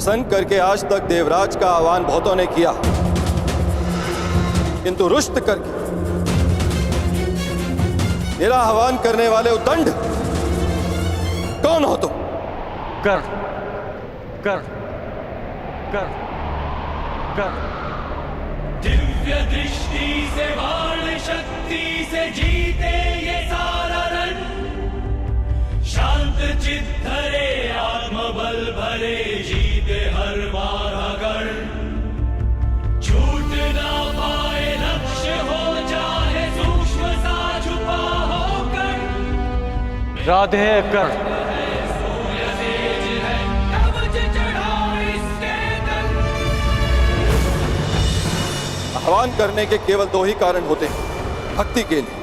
प्रसन्न करके आज तक देवराज का आह्वान बहुतों ने किया, किंतु रुष्ट करके मेरा आह्वान करने वाले उद्दंड कौन हो तुम? कर कर कर कर दिव्य दृष्टि से बाण शक्ति से जीते ये सारा रण, शांत चित्त धरे आत्मबल भरे जीते हर बार अगर, छूट ना पाए लक्ष्य हो चाहे सूक्ष्म सा छुपा होकर। राधे कर आह्वान करने के केवल दो ही कारण होते हैं, भक्ति के लिए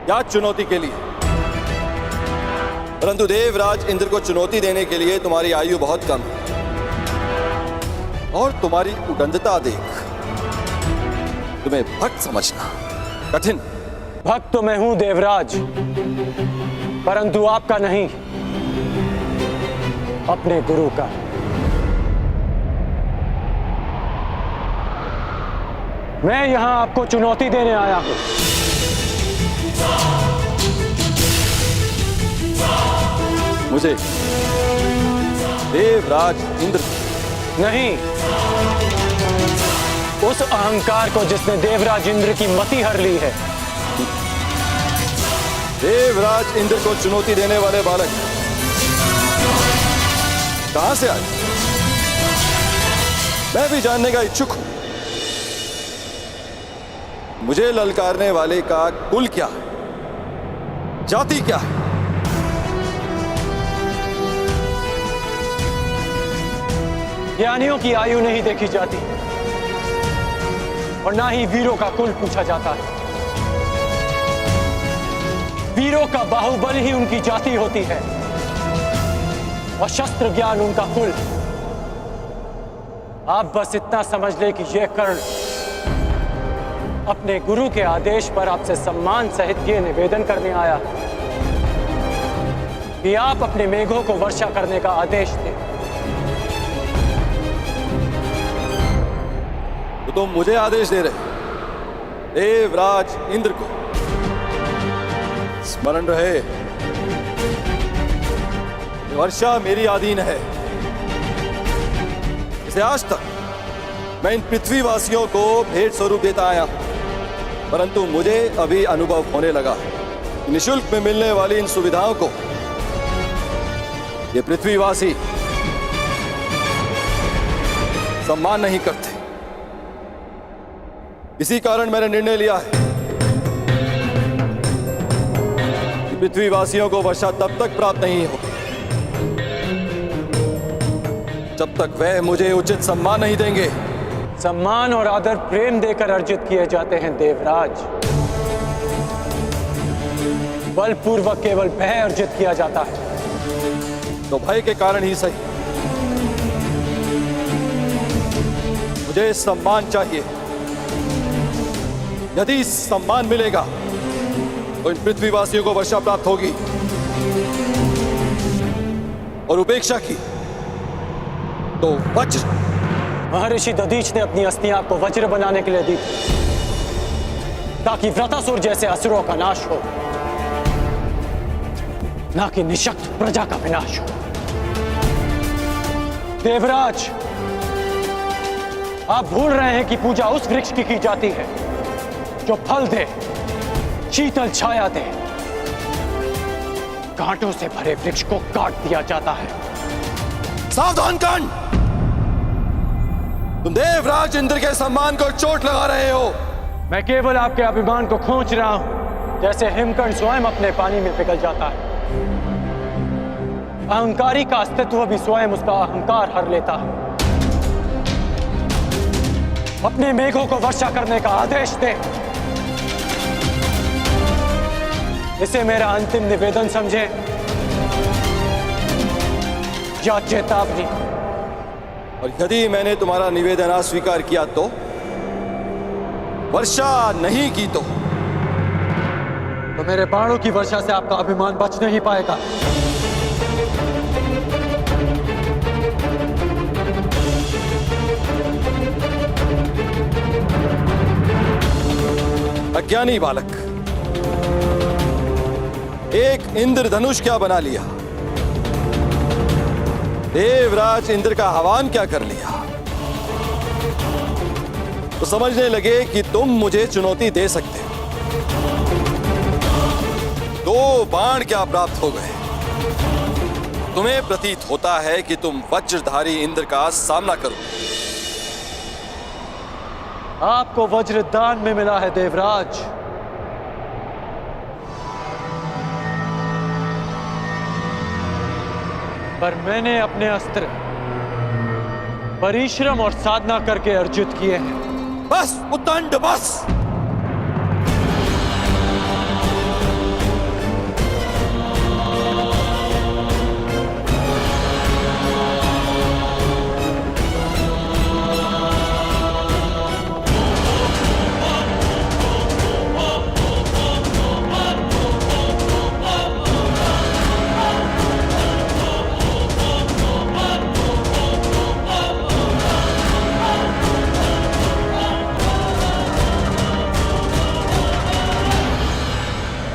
या चुनौती के लिए। परंतु देवराज इंद्र को चुनौती देने के लिए तुम्हारी आयु बहुत कम है और तुम्हारी उदंडता देख तुम्हें भक्त समझना कठिन। भक्त तो मैं हूं देवराज, परंतु आपका नहीं, अपने गुरु का। मैं यहां आपको चुनौती देने आया हूं। मुझे देवराज इंद्र नहीं, उस अहंकार को जिसने देवराज इंद्र की मति हर ली है। देवराज इंद्र को चुनौती देने वाले बालक कहां से आए? मैं भी जानने का इच्छुक हूं। मुझे ललकारने वाले का कुल क्या है, जाति क्या है? ज्ञानियों की आयु नहीं देखी जाती और ना ही वीरों का कुल पूछा जाता है। वीरों का बाहुबल ही उनकी जाति होती है और शस्त्र ज्ञान उनका कुल। आप बस इतना समझ ले कि यह कर्ण अपने गुरु के आदेश पर आपसे सम्मान सहित ये निवेदन करने आया कि आप अपने मेघों को वर्षा करने का आदेश दें। तो तुम मुझे आदेश दे रहे, देवराज इंद्र को? स्मरण रहे, वर्षा मेरी अधीन है। इसे आज तक मैं इन पृथ्वीवासियों को भेंट स्वरूप देता आया, परंतु मुझे अभी अनुभव होने लगा निःशुल्क में मिलने वाली इन सुविधाओं को ये पृथ्वीवासी सम्मान नहीं करते। इसी कारण मैंने निर्णय लिया है कि पृथ्वीवासियों को वर्षा तब तक प्राप्त नहीं हो जब तक वह मुझे उचित सम्मान नहीं देंगे। सम्मान और आदर प्रेम देकर अर्जित किए जाते हैं देवराज, बलपूर्वक केवल भय अर्जित किया जाता है। तो भय के कारण ही सही मुझे सम्मान चाहिए। यदि सम्मान मिलेगा तो इन पृथ्वीवासियों को वर्षा प्राप्त होगी और उपेक्षा की तो वज्र। महर्षि दधीच ने अपनी अस्थियां आपको वज्र बनाने के लिए दी ताकि व्रतासुर जैसे असुरों का नाश हो, ना कि निशक्त प्रजा का विनाश हो। देवराज, आप भूल रहे हैं कि पूजा उस वृक्ष की जाती है जो फल दे, शीतल छाया दे। कांटों से भरे वृक्ष को काट दिया जाता है। सावधान कर्ण, तुम देवराज इंद्र के सम्मान को चोट लगा रहे हो। मैं केवल आपके अभिमान को खींच रहा हूं, जैसे हिमकर्ण स्वयं अपने पानी में पिघल जाता है। अहंकारी का अस्तित्व भी स्वयं उसका अहंकार हर लेता है। अपने मेघों को वर्षा करने का आदेश दे। इसे मेरा अंतिम निवेदन समझे या चेतावनी। और यदि मैंने तुम्हारा निवेदन अस्वीकार किया तो, वर्षा नहीं की तो मेरे बाणों की वर्षा से आपका अभिमान बच नहीं पाएगा। अज्ञानी बालक, एक इंद्रधनुष क्या बना लिया, देवराज इंद्र का आह्वान क्या कर लिया, तो समझने लगे कि तुम मुझे चुनौती दे सकते हो। 2 बाण क्या प्राप्त हो गए। तुम्हें प्रतीत होता है कि तुम वज्रधारी इंद्र का सामना करो। आपको वज्र दान में मिला है देवराज, पर मैंने अपने अस्त्र परिश्रम और साधना करके अर्जित किए हैं। बस उद्दंड बस।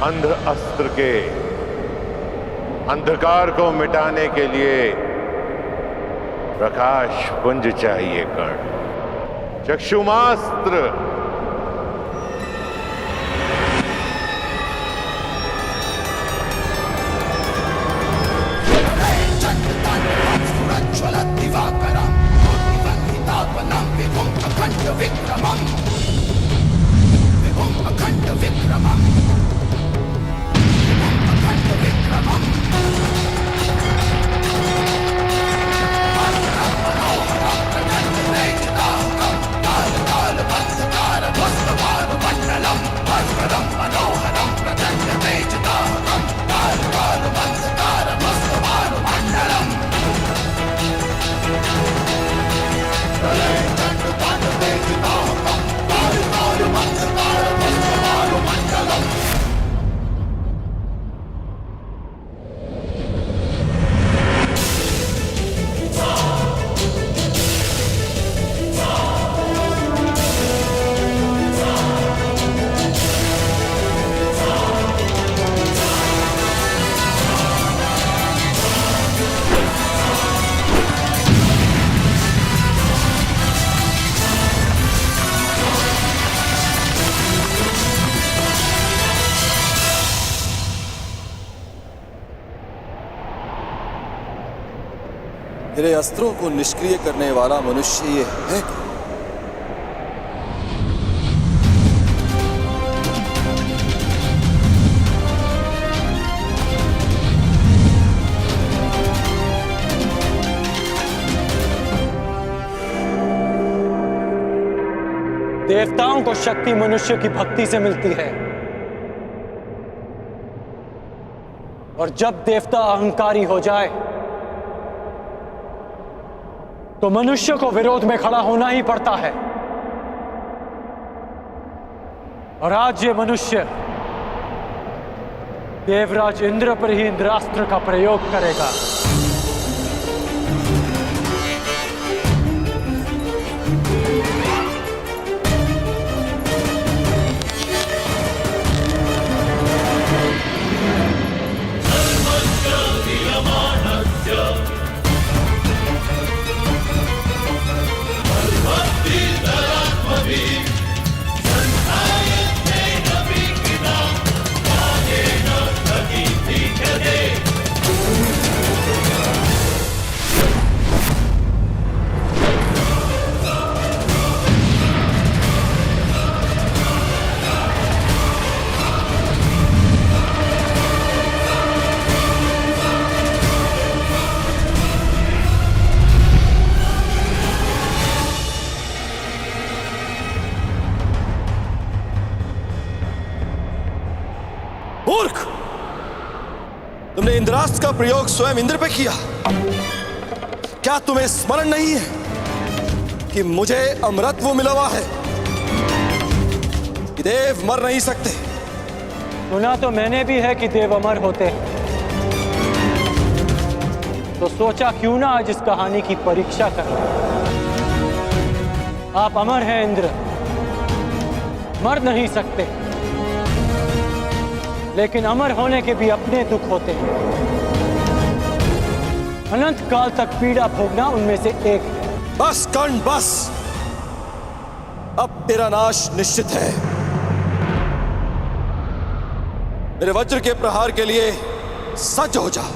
अंध अस्त्र के अंधकार को मिटाने के लिए प्रकाश पुंज चाहिए कर्ण। चक्षुमास्त्र मेरे अस्त्रों को निष्क्रिय करने वाला मनुष्य ये है कौन? देवताओं को शक्ति मनुष्य की भक्ति से मिलती है, और जब देवता अहंकारी हो जाए तो मनुष्य को विरोध में खड़ा होना ही पड़ता है। और आज ये मनुष्य देवराज इंद्र पर ही इंद्रास्त्र का प्रयोग करेगा। मूर्ख, तुमने इंद्रास्त्र का प्रयोग स्वयं इंद्र पे किया। क्या तुम्हें स्मरण नहीं है कि मुझे अमरत्व मिला हुआ है, कि देव मर नहीं सकते? सुना तो मैंने भी है कि देव अमर होते हैं, तो सोचा क्यों ना आज इस कहानी की परीक्षा कर लें। आप अमर हैं इंद्र, मर नहीं सकते, लेकिन अमर होने के भी अपने दुख होते हैं। अनंत काल तक पीड़ा भोगना उनमें से एक है। बस कर्ण बस, अब तेरा नाश निश्चित है। मेरे वज्र के प्रहार के लिए सज्ज हो जा।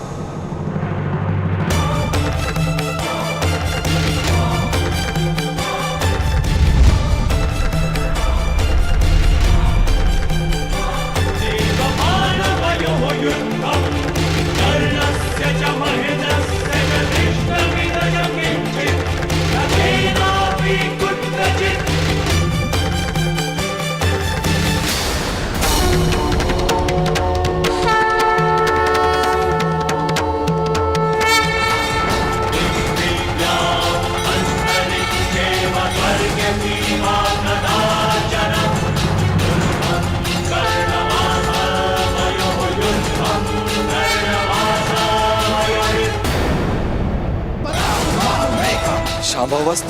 शांभवस्थ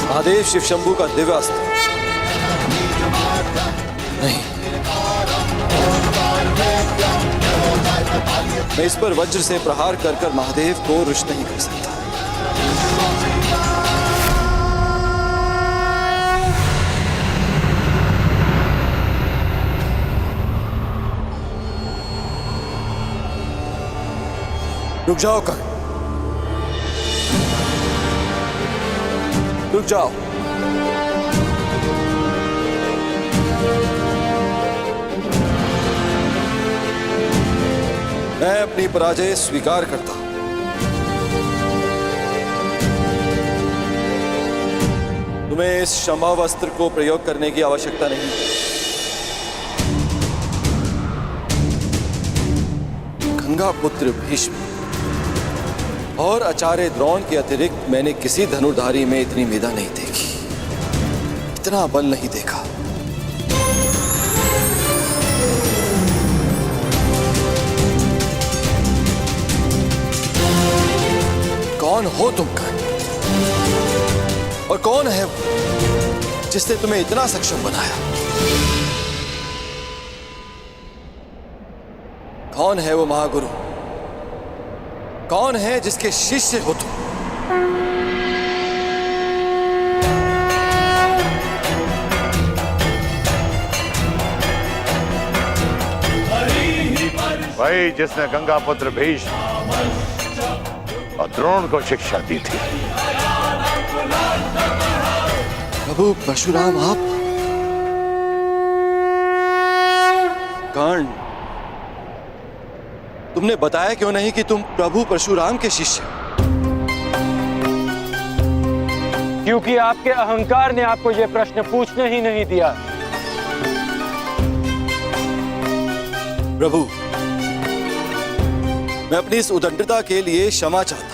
महादेव शिव शंभू का दिव्य अस्त्र नहीं, मैं इस पर वज्र से प्रहार कर कर महादेव को रुष्ट नहीं कर सकता। रुक जाओ कर्ण, रुक जाओ। मैं अपनी पराजय स्वीकार करता हूं। तुम्हें इस शंभव अस्त्र को प्रयोग करने की आवश्यकता नहीं। गंगा पुत्र भीष्म और आचार्य द्रोण के अतिरिक्त मैंने किसी धनुर्धारी में इतनी मेधा नहीं देखी, इतना बल नहीं देखा। कौन हो तुम कर्ण? और कौन है वो जिसने तुम्हें इतना सक्षम बनाया? कौन है वो महागुरु? कौन है जिसके शिष्य हो तुम? वही जिसने गंगा पुत्र भीष्म और द्रोण को शिक्षा दी थी। प्रभु परशुराम आप? कर्ण, तुमने बताया क्यों नहीं कि तुम प्रभु परशुराम के शिष्य हो? क्योंकि आपके अहंकार ने आपको यह प्रश्न पूछने ही नहीं दिया। प्रभु, मैं अपनी इस उदंडता के लिए क्षमा चाहता हूं।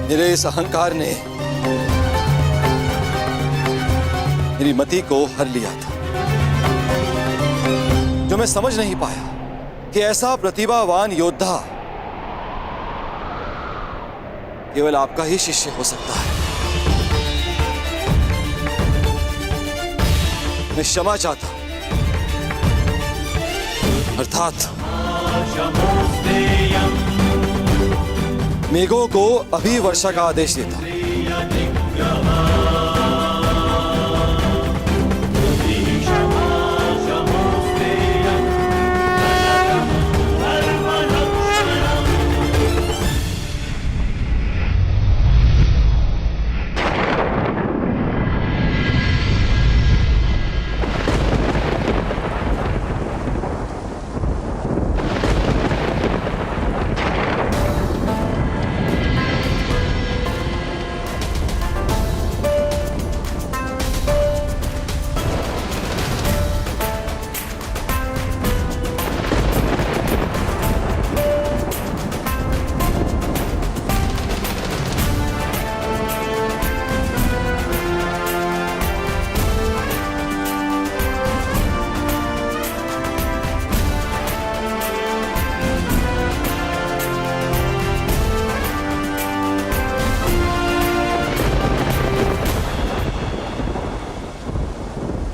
मेरे इस अहंकार ने मेरी मति को हर लिया था, जो मैं समझ नहीं पाया कि ऐसा प्रतिभावान योद्धा केवल आपका ही शिष्य हो सकता है। मैं क्षमा चाहता हूं, अर्थात मेघों को अभी वर्षा का आदेश देता हूं।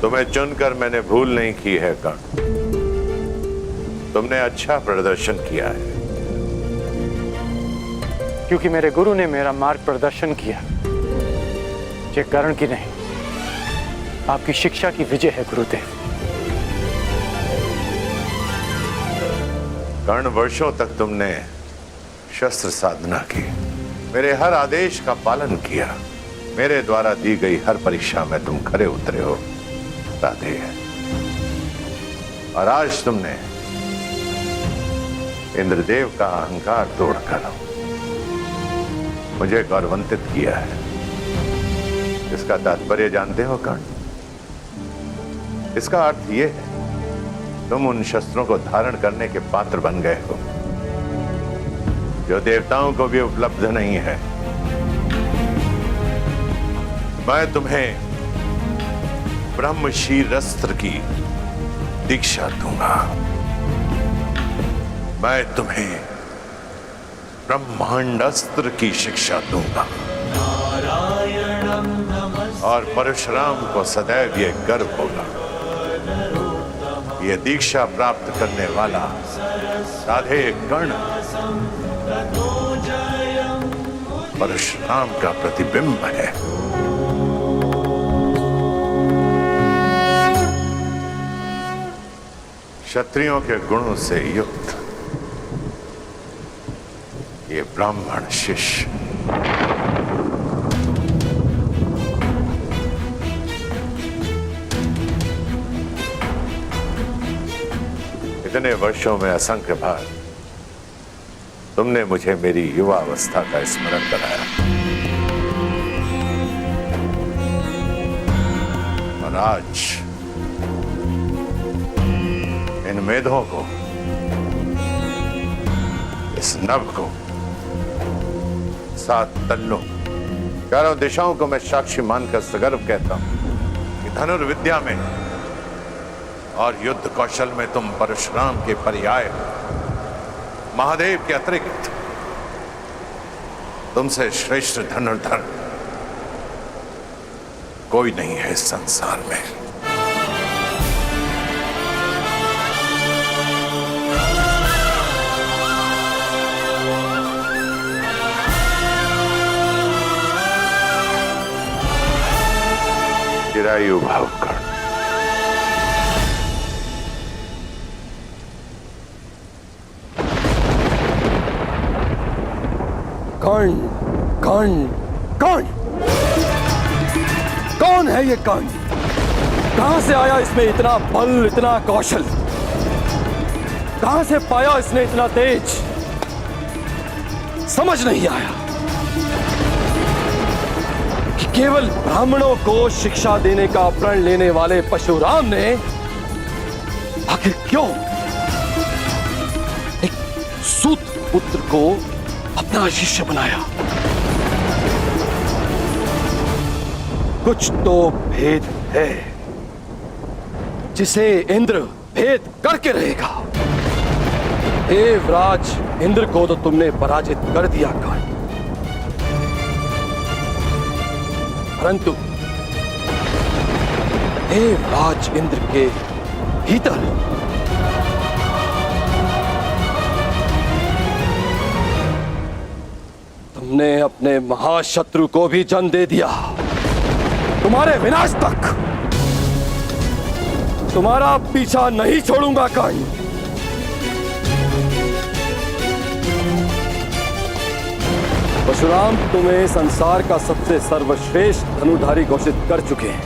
तुम्हें चुनकर मैंने भूल नहीं की है कर्ण। तुमने अच्छा प्रदर्शन किया है। क्योंकि मेरे गुरु ने मेरा मार्ग प्रदर्शन किया। ये कर्ण की नहीं, आपकी शिक्षा की विजय है गुरुदेव। कर्ण, वर्षों तक तुमने शस्त्र साधना की, मेरे हर आदेश का पालन किया, मेरे द्वारा दी गई हर परीक्षा में तुम खरे उतरे हो राधे। और आज तुमने इंद्रदेव का अहंकार तोड़कर मुझे गौरवान्वित किया है। इसका तात्पर्य जानते हो कर्ण? इसका अर्थ यह है तुम उन शस्त्रों को धारण करने के पात्र बन गए हो जो देवताओं को भी उपलब्ध नहीं है। मैं तुम्हें ब्रह्मशील अस्त्र की दीक्षा दूंगा। मैं तुम्हें ब्रह्मांड अस्त्र की शिक्षा दूंगा। और परशुराम को सदैव ये गर्व होगा, ये दीक्षा प्राप्त करने वाला राधे कर्ण परशुराम का प्रतिबिंब है। क्षत्रियों के गुणों से युक्त ये ब्राह्मण शिष्य इतने वर्षों में असंख्य बार तुमने मुझे मेरी युवा अवस्था का स्मरण कराया। और आज इन मेधों को, इस नभ को, 7 तल्लों, चारों दिशाओं को मैं साक्षी मानकर सगर्व कहता हूं कि धनुर्विद्या में और युद्ध कौशल में तुम परशुराम के पर्याय, महादेव के अतिरिक्त तुमसे श्रेष्ठ धनुर्धर कोई नहीं है इस संसार में। चिरायु भाव कर्ण, कर्ण, कर्ण, कर्ण, कौन है ये कर्ण? कहां से आया इसमें इतना बल, इतना कौशल? कहां से पाया इसने इतना तेज? समझ नहीं आया कि केवल ब्राह्मणों को शिक्षा देने का प्रण लेने वाले परशुराम ने आखिर क्यों एक सूत पुत्र को अपना शिष्य बनाया। कुछ तो भेद है जिसे इंद्र भेद करके रहेगा। देवराज इंद्र को तो तुमने पराजित कर दिया कर्ण, परंतु देवराज इंद्र के भीतर तुमने अपने महाशत्रु को भी जन्म दे दिया। तुम्हारे विनाश तक तुम्हारा पीछा नहीं छोड़ूंगा कर्ण। परशुराम तुम्हें संसार का सबसे सर्वश्रेष्ठ धनुर्धारी घोषित कर चुके हैं,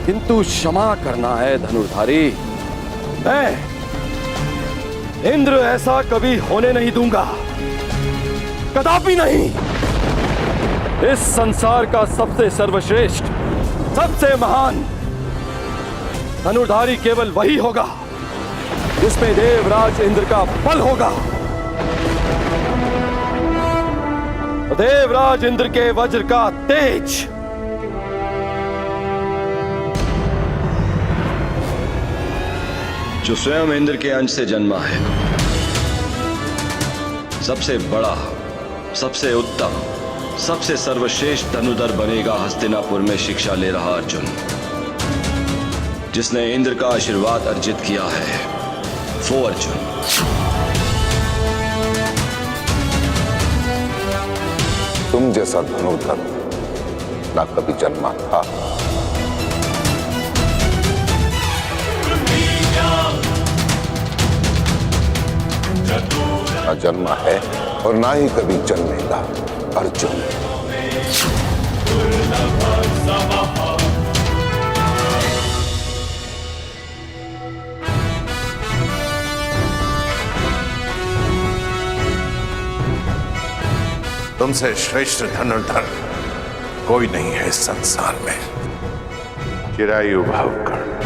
किंतु क्षमा करना है धनुर्धारी। मैं इंद्र ऐसा कभी होने नहीं दूंगा, कदापि नहीं। इस संसार का सबसे सर्वश्रेष्ठ, सबसे महान धनुर्धारी केवल वही होगा जिसमें देवराज इंद्र का बल होगा। देवराज इंद्र के वज्र का तेज, जो स्वयं इंद्र के अंश से जन्मा है, सबसे बड़ा, सबसे उत्तम, सबसे सर्वश्रेष्ठ धनुधर बनेगा हस्तिनापुर में शिक्षा ले रहा अर्जुन। जिसने इंद्र का आशीर्वाद अर्जित किया है वो अर्जुन। तुम जैसा धनुर्धर ना कभी जन्मा था, ना जन्मा है और ना ही कभी जन्मेगा अर्जुन। तुमसे श्रेष्ठ धनुर्धर कोई नहीं है इस संसार में। चिरायु भव कर।